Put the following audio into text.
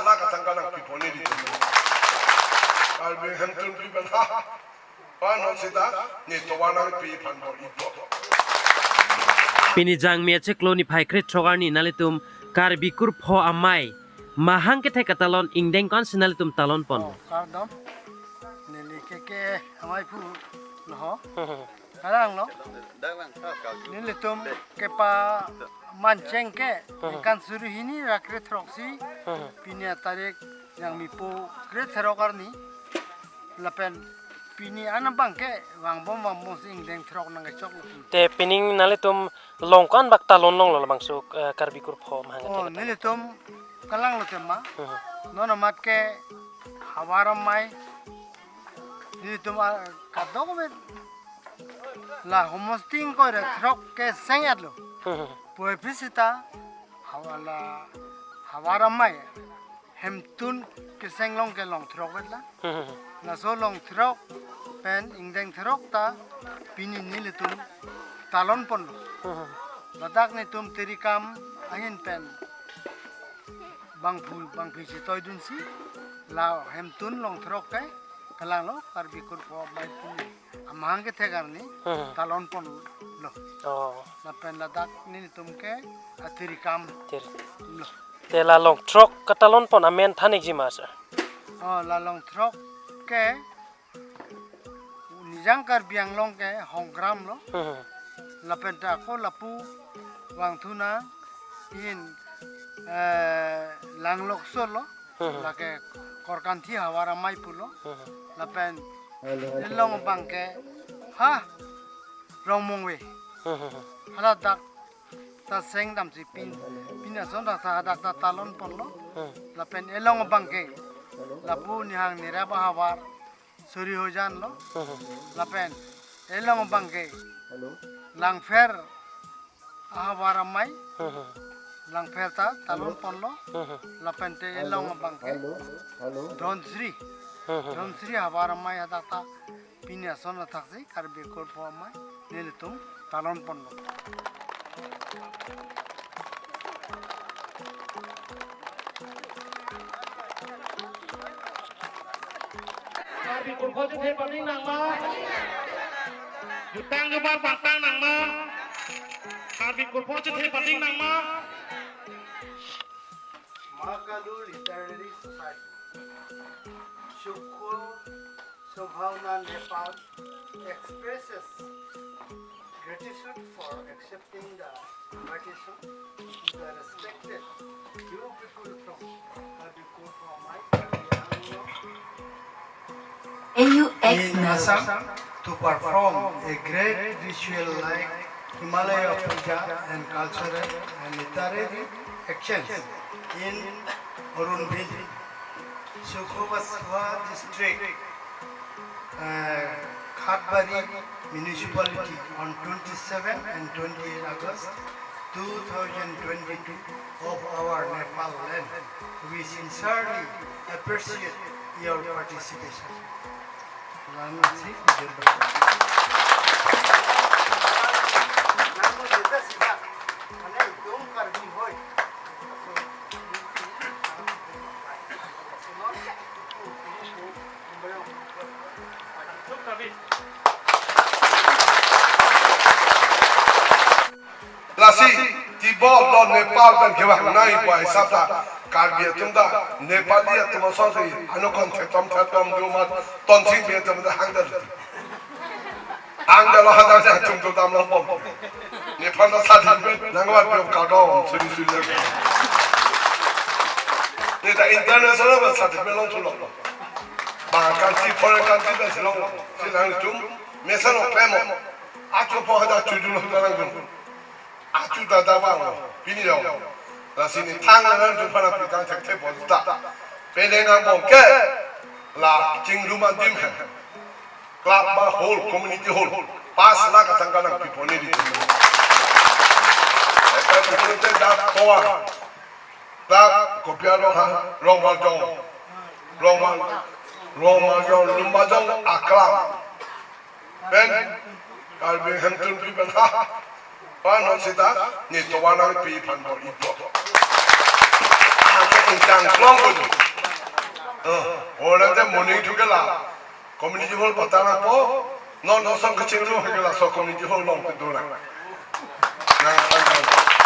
la ka tang kana pi poni di Hamilton people ha pano sita ni to wana pi pan bo ito Pinijang mece kloni paikret trogarni nalitum kar bikur pho amai mahang kethek katalon Ingdeng kon sinalitum talon pon kardom nili KKA amai pu loh karang lo nilitum kepa manceng ke ikan suri ini rakret roksi pinia tarik yang mipu kret rokarni lapen pini anam bangke wang bom sing deng trok nang chok te pining nalitum longkan bak talon long lo bangsuk kar bikur pho mahang oh nilitum kalang lo tema nono mat ke hawaram mai nilitum kadok bet la homosting ko re trok ke sengat lo poe pisita hawala hawaram mai hemtun ke senglong ke long trok bet la na so long trok pen ingdeng trok ta pini nilitum talon pon ladak ni tum terikam angin pen bang pisi toy dun si la hemtun long trok ke kalang lo kar bikur pho mai pun amang ke thegar ni talon pon lo oh na pen ladak ni tum ke terikam lo te la long trok katalon pon amen thanik ji mas oh la long trok ke nijang kar biang long ke honggram lo la pen ta ko lapu wang thuna in lang lok solo la ke korkan thi hawara mai pulo la pen long bang ke ha rong mong we hala dak ta seng dam si pina son da sa dak ta talon pon lo la pen elong bang ke la pu ni hang ni ra ba hawar suri ho jan lo la pen elong bang ke lang fer hawara mai lang fer ta talon pon lo la pen te elong bang ke don sri hawara mai ada ta pina son da thak si kar be kor pho mai nelitum talon pon lo Bị cuốn khói cho thêm vào đinh nặng mơ Hãy tăng cho ba bạc tăng nặng mơ Bị cuốn khói cho thêm vào đinh nặng mơ Makalu Literary Society Shukul Subhavna Nepal expresses gratitude for accepting the invitation to the respected few people from Kadipur from my in Assam to perform a great ritual like Himalaya Puja and cultural and literary actions in Urunbili, Sukhobaswa district, Khatbari municipality on 27 and 28 August 2022 of our Nepal land. We sincerely appreciate your participation. Lasi tibo lo Nepal kan kewa nai bai sabta karbi tumda Nepali atma sonsi anokon thetom dumat tonsing be tumda hangdal lo hada sa tum tum dam lo pom Nepal lo sa din nangwa pyo ka do suri suri ne da international ba sa din lo chulo ba kan si foreign country da silo silang tum mesano pemo acho po hada chujulo darang achu da da ba bini yo la sini thang la nan pa na pi kang thek the bo ta pe le ngang bom ke la jing lu ma dim ha club ba whole community whole pas la ka tang kana pi poni di eta ko te da ko wa da ko pya ro ha ro ma jong lu ma jong akla ben kal bi hem tun pi ben ha pano sita ni to wana pi pan bo ito chẳng long của orang tu morning tu ke lah community hall patah nak po non non sang kecil tu ke lah so community hall long tu lah. Nah,